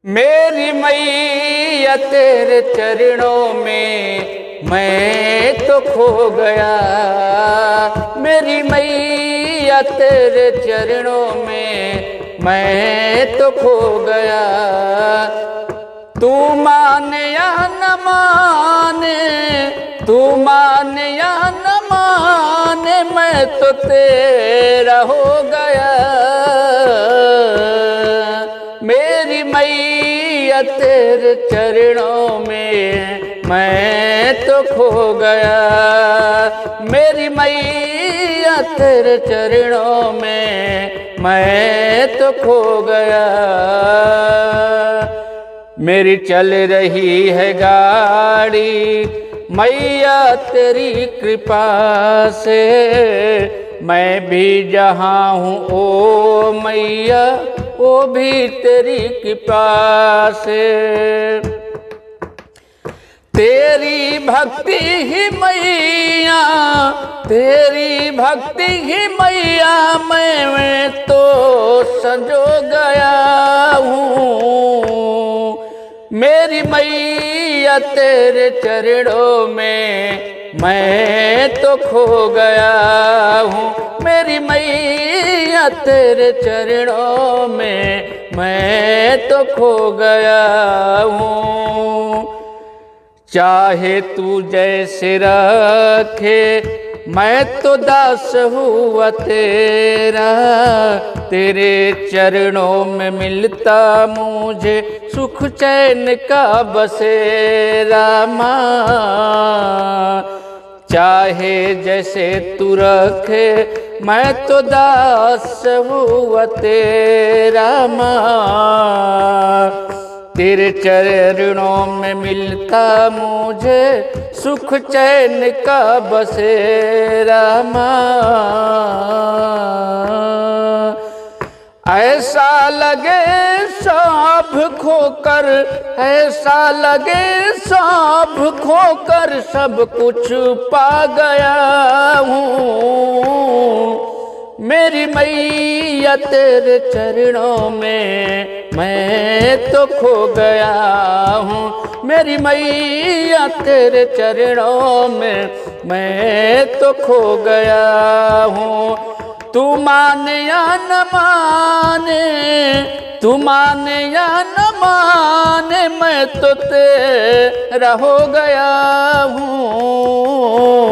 मेरी मैया तेरे चरणों में मैं तो खो गया। मेरी मैया तेरे चरणों में मैं तो खो गया। तू माने या न माने, तू माने या न माने, मैं तो तेरा हो गया। मेरी मैया तेरे चरणों में मैं तो खो गया। मेरी मैया तेरे चरणों में मैं तो खो गया। मेरी चल रही है गाड़ी मैया तेरी कृपा से, मैं भी जहाँ हूँ ओ मैया वो भी तेरी कृपा से। तेरी भक्ति ही मैया, तेरी भक्ति ही मैया मैं तो संजो गया हूँ। मेरी मैया तेरे चरणों में मैं तो खो गया हूँ। मेरी मैया तेरे चरणों में मैं तो खो गया हूँ। चाहे तू जैसे रखे मैं तो दास हुआ तेरा, तेरे चरणों में मिलता मुझे सुख चैन का बसेरा। माँ चाहे जैसे तू रखे मैं तो दास हुआ तेरा। माँ तेरे चरणों में मिलता मुझे सुख चैन का बसेरा। माँ ऐसा लगे सब खोकर, ऐसा लगे सब खोकर सब कुछ पा गया हूँ। मेरी मैया तेरे चरणों में मैं तो खो गया हूँ। मेरी मैया तेरे चरणों में मैं तो खो गया हूँ। तू माने या न माने, तू माने या न माने, मैं तो तेरा हो गया हूँ।